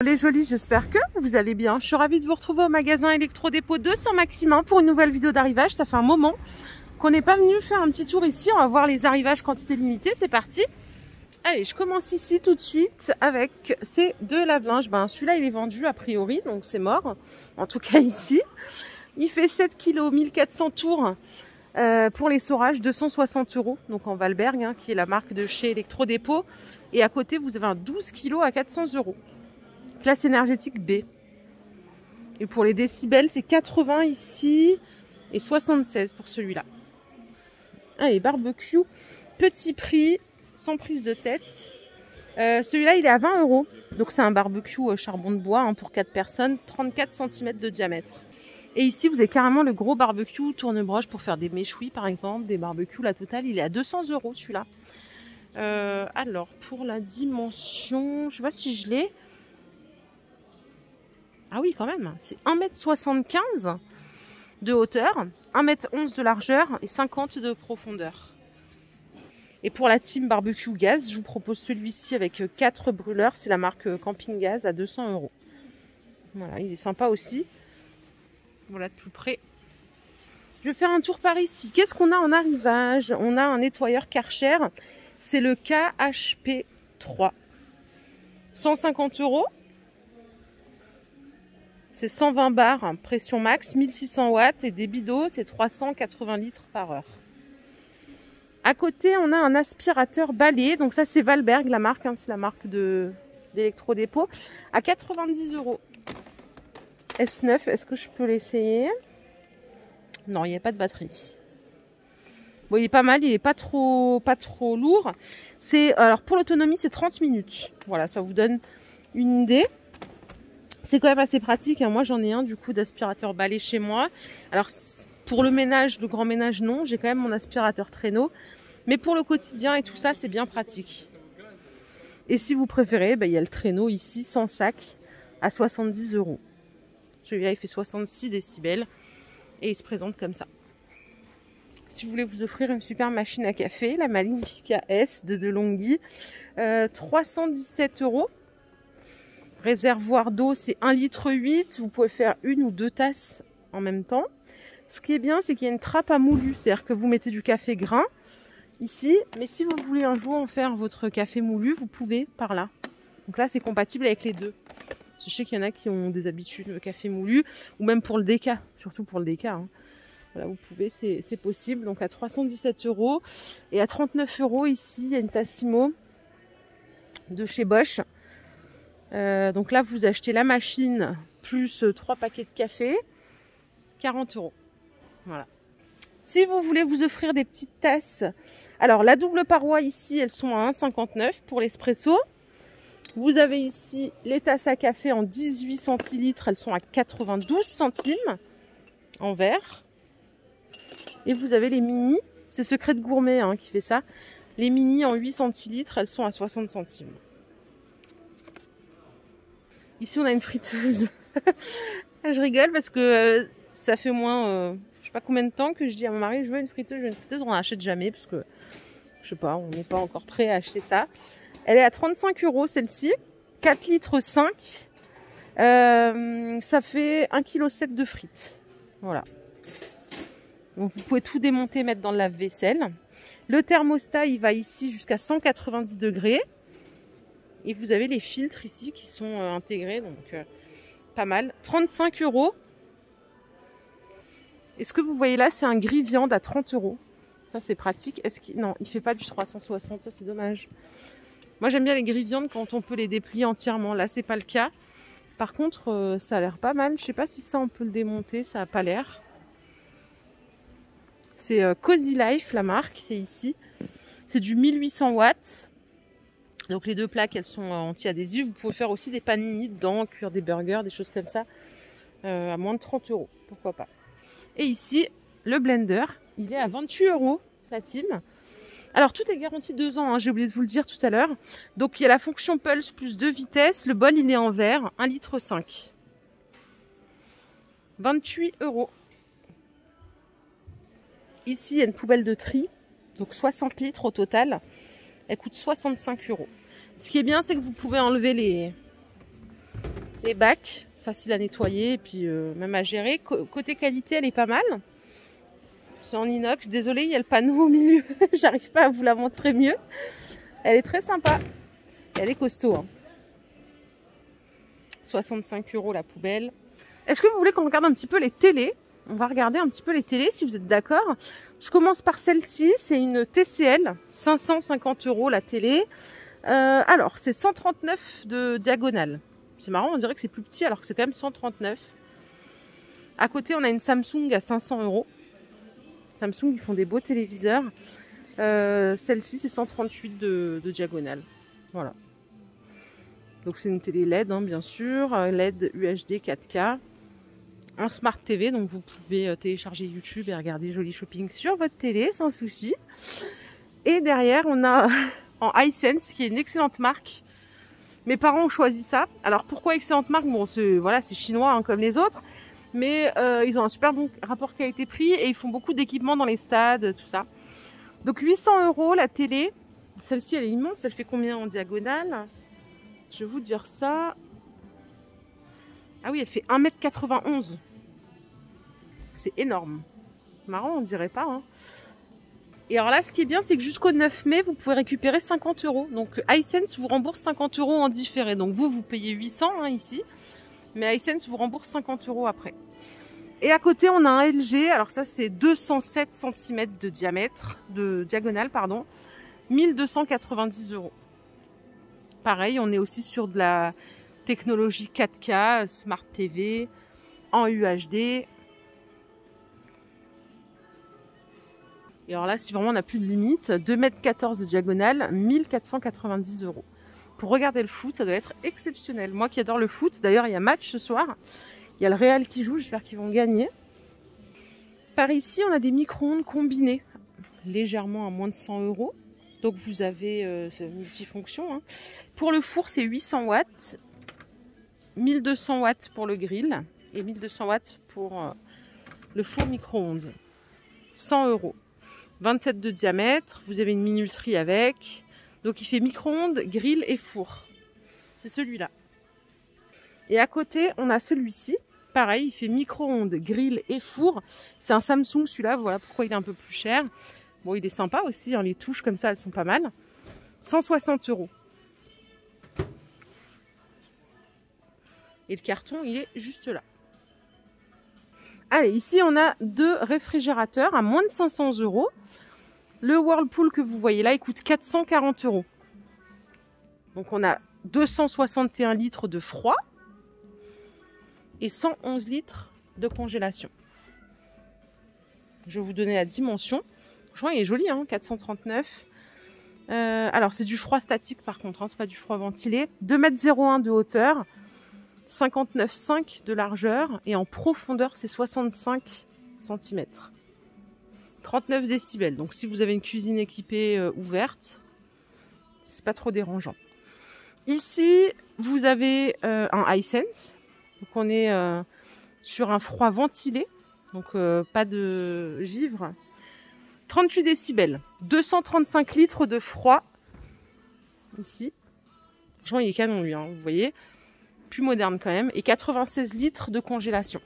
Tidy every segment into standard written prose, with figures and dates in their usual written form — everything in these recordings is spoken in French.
Les jolis, j'espère que vous allez bien. Je suis ravie de vous retrouver au magasin Electro-Dépôt de Saint-Maximin pour une nouvelle vidéo d'arrivage. Ça fait un moment qu'on n'est pas venu faire un petit tour ici. On va voir les arrivages quantité limitée. C'est parti. Allez, je commence ici tout de suite avec ces deux lave-linges. Celui-là, il est vendu a priori, donc c'est mort. En tout cas ici. Il fait 7 kg, 1400 tours. Pour les seaux-rages, 260 €, donc en Valberg, qui est la marque de chez Electro-Dépôt. Et à côté, vous avez un 12 kg à 400 €. Classe énergétique B. Et pour les décibels, c'est 80 ici et 76 pour celui-là. Allez, barbecue, petit prix, sans prise de tête. Celui-là, il est à 20 €. Donc c'est un barbecue charbon de bois pour 4 personnes, 34 cm de diamètre. Et ici, vous avez carrément le gros barbecue tourne-broche pour faire des méchouis, par exemple, des barbecues. La totale, il est à 200 € celui-là. Alors, pour la dimension, je sais pas si je l'ai. Ah oui, quand même. C'est 1,75 m de hauteur, 1,11 m de largeur et 50 de profondeur. Et pour la team barbecue gaz, je vous propose celui-ci avec 4 brûleurs. C'est la marque Camping Gaz à 200 €. Voilà, il est sympa aussi. Voilà, de plus près. Je vais faire un tour par ici. Qu'est-ce qu'on a en arrivage? On a un nettoyeur Karcher. C'est le KHP3. 150 €. C'est 120 bars, pression max, 1600 watts et débit d'eau, c'est 380 litres par heure. À côté, on a un aspirateur balai. Donc ça, c'est Valberg, la marque. C'est la marque d'Electro-Dépôt. À 90 €. S9, est-ce que je peux l'essayer? Non, il n'y a pas de batterie. Bon, il est pas mal, il n'est pas trop lourd. Alors pour l'autonomie, c'est 30 minutes. Voilà, ça vous donne une idée. C'est quand même assez pratique. Moi, j'en ai un du coup d'aspirateur balai chez moi. Alors pour le ménage, le grand ménage, non. J'ai quand même mon aspirateur traîneau. Mais pour le quotidien et tout ça, c'est bien pratique. Et si vous préférez, il y a le traîneau ici, sans sac, à 70 €. Celui-là, il fait 66 décibels et il se présente comme ça. Si vous voulez vous offrir une super machine à café, la Magnifica S de DeLonghi, 317 €. Réservoir d'eau, c'est 1,8 litre. Vous pouvez faire une ou deux tasses en même temps. Ce qui est bien, c'est qu'il y a une trappe à moulu. C'est-à-dire que vous mettez du café grain ici. Mais si vous voulez un jour en faire votre café moulu, vous pouvez par là. Donc là, c'est compatible avec les deux. Je sais qu'il y en a qui ont des habitudes de café moulu. Ou même pour le déca. Surtout pour le déca. Voilà, vous pouvez, c'est possible. Donc à 317 €. Et à 39 € ici, il y a une Tassimo de chez Bosch. Donc là, vous achetez la machine plus 3 paquets de café, 40 €. Voilà. Si vous voulez vous offrir des petites tasses, alors la double paroi ici, elles sont à 1,59 € pour l'espresso. Vous avez ici les tasses à café en 18 centilitres, elles sont à 92 centimes en verre. Et vous avez les mini, c'est Secret de Gourmet qui fait ça. Les mini en 8 centilitres, elles sont à 60 centimes. Ici, on a une friteuse. Je rigole parce que ça fait au moins, je sais pas combien de temps que je dis à mon mari, je veux une friteuse, je veux une friteuse. On n'achète jamais parce que, je sais pas, on n'est pas encore prêt à acheter ça. Elle est à 35 € celle-ci, 4,5 litres. Ça fait 1,7 kg de frites. Voilà. Donc vous pouvez tout démonter, mettre dans le lave-vaisselle. Le thermostat, il va ici jusqu'à 190 degrés. Et vous avez les filtres ici qui sont intégrés, donc pas mal. 35 €. Et ce que vous voyez là, c'est un grille-viande à 30 €. Ça, c'est pratique. Non, il ne fait pas du 360, ça c'est dommage. Moi, j'aime bien les grille-viandes quand on peut les déplier entièrement. Là, c'est pas le cas. Par contre, ça a l'air pas mal. Je sais pas si ça, on peut le démonter. Ça n'a pas l'air. C'est Cozy Life, la marque. C'est ici. C'est du 1800 watts. Donc les deux plaques, elles sont anti-adhésives. Vous pouvez faire aussi des panini dedans, cuire des burgers, des choses comme ça, à moins de 30 €, pourquoi pas. Et ici, le blender, il est à 28 €, la team. Alors tout est garanti 2 ans, j'ai oublié de vous le dire tout à l'heure. Donc il y a la fonction Pulse plus 2 vitesses. Le bol, il est en verre, 1,5 litre. 28 €. Ici, il y a une poubelle de tri, donc 60 litres au total. Elle coûte 65 €. Ce qui est bien, c'est que vous pouvez enlever Les bacs, facile à nettoyer et puis même à gérer. Côté qualité, elle est pas mal. C'est en inox. Désolée, il y a le panneau au milieu. J'arrive pas à vous la montrer mieux. Elle est très sympa. Elle est costaud. Hein. 65 € la poubelle. Est-ce que vous voulez qu'on regarde un petit peu les télés? On va regarder un petit peu les télés si vous êtes d'accord. Je commence par celle-ci. C'est une TCL. 550 € la télé. Alors, c'est 139 de diagonale. C'est marrant, on dirait que c'est plus petit alors que c'est quand même 139. À côté, on a une Samsung à 500 €. Samsung, ils font des beaux téléviseurs. Celle-ci, c'est 138 de diagonale. Voilà. Donc, c'est une télé LED, hein, bien sûr. LED UHD 4K. En Smart TV, donc vous pouvez télécharger YouTube et regarder Joli Shopping sur votre télé, sans souci. Et derrière, on a en Hisense, qui est une excellente marque. Mes parents ont choisi ça. Alors pourquoi excellente marque? Bon, c'est voilà, c'est chinois hein, comme les autres, mais ils ont un super bon rapport qualité-prix et ils font beaucoup d'équipements dans les stades, tout ça. Donc 800 € la télé. Celle-ci, elle est immense. Elle fait combien en diagonale? Je vais vous dire ça. Ah oui, elle fait 1,91 m. C'est énorme. Marrant, on dirait pas. Hein. Et alors là, ce qui est bien, c'est que jusqu'au 9 mai, vous pouvez récupérer 50 €. Donc Hisense vous rembourse 50 € en différé. Donc vous payez 800 hein, ici. Mais Hisense vous rembourse 50 € après. Et à côté, on a un LG. Alors ça, c'est 207 cm de diamètre, de diagonale, pardon. 1290 €. Pareil, on est aussi sur de la technologie 4K, Smart TV, en UHD. Et alors là, si vraiment on n'a plus de limite, 2,14 m de diagonale, 1490 €. Pour regarder le foot, ça doit être exceptionnel. Moi qui adore le foot, d'ailleurs il y a match ce soir. Il y a le Real qui joue, j'espère qu'ils vont gagner. Par ici, on a des micro-ondes combinés, légèrement à moins de 100 €. Donc vous avez multifonction. Hein. Pour le four, c'est 800 watts, 1200 watts pour le grill et 1200 watts pour le four micro-ondes. 100 €. 27 de diamètre, vous avez une minuterie avec. Donc il fait micro-ondes, grill et four. C'est celui-là. Et à côté, on a celui-ci. Pareil, il fait micro-ondes, grill et four. C'est un Samsung celui-là, voilà pourquoi il est un peu plus cher. Bon, il est sympa aussi, hein, les touches comme ça, elles sont pas mal. 160 €. Et le carton, il est juste là. Allez, ici, on a deux réfrigérateurs à moins de 500 €. Le Whirlpool que vous voyez là, il coûte 440 €. Donc, on a 261 litres de froid et 111 litres de congélation. Je vais vous donner la dimension. Franchement, il est joli, hein, 439. Alors, c'est du froid statique par contre, hein, c'est pas du froid ventilé. 2,01 m de hauteur, 59,5 de largeur et en profondeur, c'est 65 cm. 39 décibels. Donc, si vous avez une cuisine équipée ouverte, c'est pas trop dérangeant. Ici, vous avez un Hisense. Donc, on est sur un froid ventilé. Donc, pas de givre. 38 décibels. 235 litres de froid. Ici. Franchement, il est canon, lui. Hein, vous voyez. Plus moderne quand même. Et 96 litres de congélation.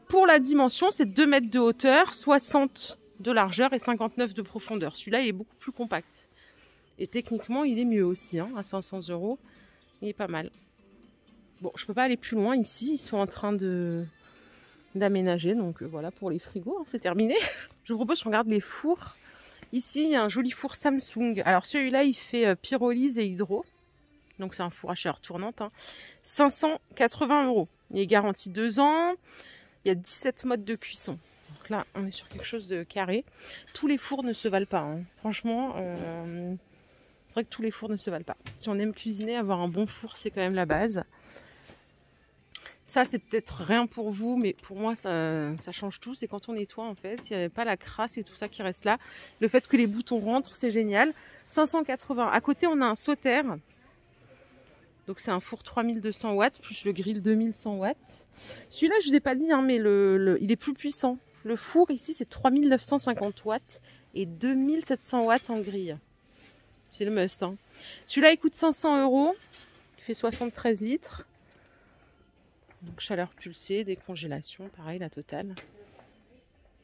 Pour la dimension, c'est 2 mètres de hauteur, 60 de largeur et 59 de profondeur. Celui-là, il est beaucoup plus compact. Et techniquement, il est mieux aussi, hein, à 500 €. Il est pas mal. Bon, je peux pas aller plus loin ici. Ils sont en train d'aménager. Donc voilà, pour les frigos, hein, c'est terminé. Je vous propose qu'on regarde les fours. Ici, il y a un joli four Samsung. Alors celui-là, il fait pyrolyse et hydro. Donc c'est un four à chaleur tournante. Hein. 580 €. Il est garanti 2 ans. Il y a 17 modes de cuisson. Donc là, on est sur quelque chose de carré. Tous les fours ne se valent pas. Hein. Franchement, c'est vrai que tous les fours ne se valent pas. Si on aime cuisiner, avoir un bon four, c'est quand même la base. Ça, c'est peut-être rien pour vous, mais pour moi, ça change tout. C'est quand on nettoie, en fait. Il n'y avait pas la crasse et tout ça qui reste là. Le fait que les boutons rentrent, c'est génial. 580. À côté, on a un sautère. Donc c'est un four 3200 watts plus le grill 2100 watts. Celui-là, je ne vous ai pas dit, hein, mais il est plus puissant. Le four ici, c'est 3950 watts et 2700 watts en grille. C'est le must. Hein. Celui-là, il coûte 500 €. fait 73 litres. Donc chaleur pulsée, décongélation, pareil, la totale.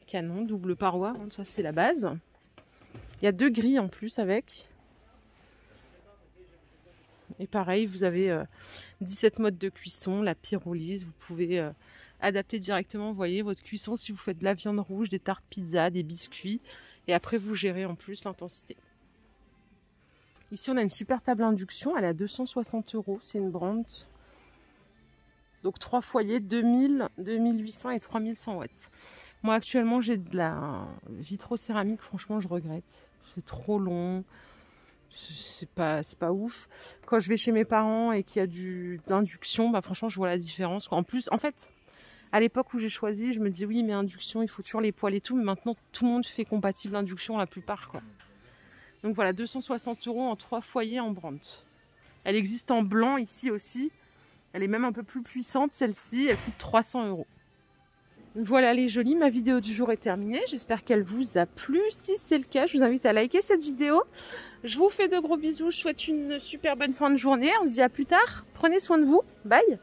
Canon, double paroi, ça c'est la base. Il y a 2 grilles en plus avec. Et pareil, vous avez 17 modes de cuisson, la pyrolyse. Vous pouvez adapter directement, vous voyez, votre cuisson si vous faites de la viande rouge, des tartes pizza, des biscuits. Et après, vous gérez en plus l'intensité. Ici, on a une super table induction. Elle est à 260 €. C'est une Brandt. Donc 3 foyers, 2000, 2800 et 3100 watts. Moi, actuellement, j'ai de la vitrocéramique. Franchement, je regrette. C'est trop long. C'est pas ouf. Quand je vais chez mes parents et qu'il y a d'induction, bah franchement, je vois la différence. En plus, en fait, à l'époque où j'ai choisi, je me dis oui, mais induction, il faut toujours les poêles et tout. Mais maintenant, tout le monde fait compatible induction, la plupart, quoi. Donc voilà, 260 € en 3 foyers en Brandt. Elle existe en blanc ici aussi. Elle est même un peu plus puissante, celle-ci. Elle coûte 300 €. Voilà les jolies, ma vidéo du jour est terminée. J'espère qu'elle vous a plu. Si c'est le cas, je vous invite à liker cette vidéo. Je vous fais de gros bisous. Je souhaite une super bonne fin de journée. On se dit à plus tard. Prenez soin de vous. Bye.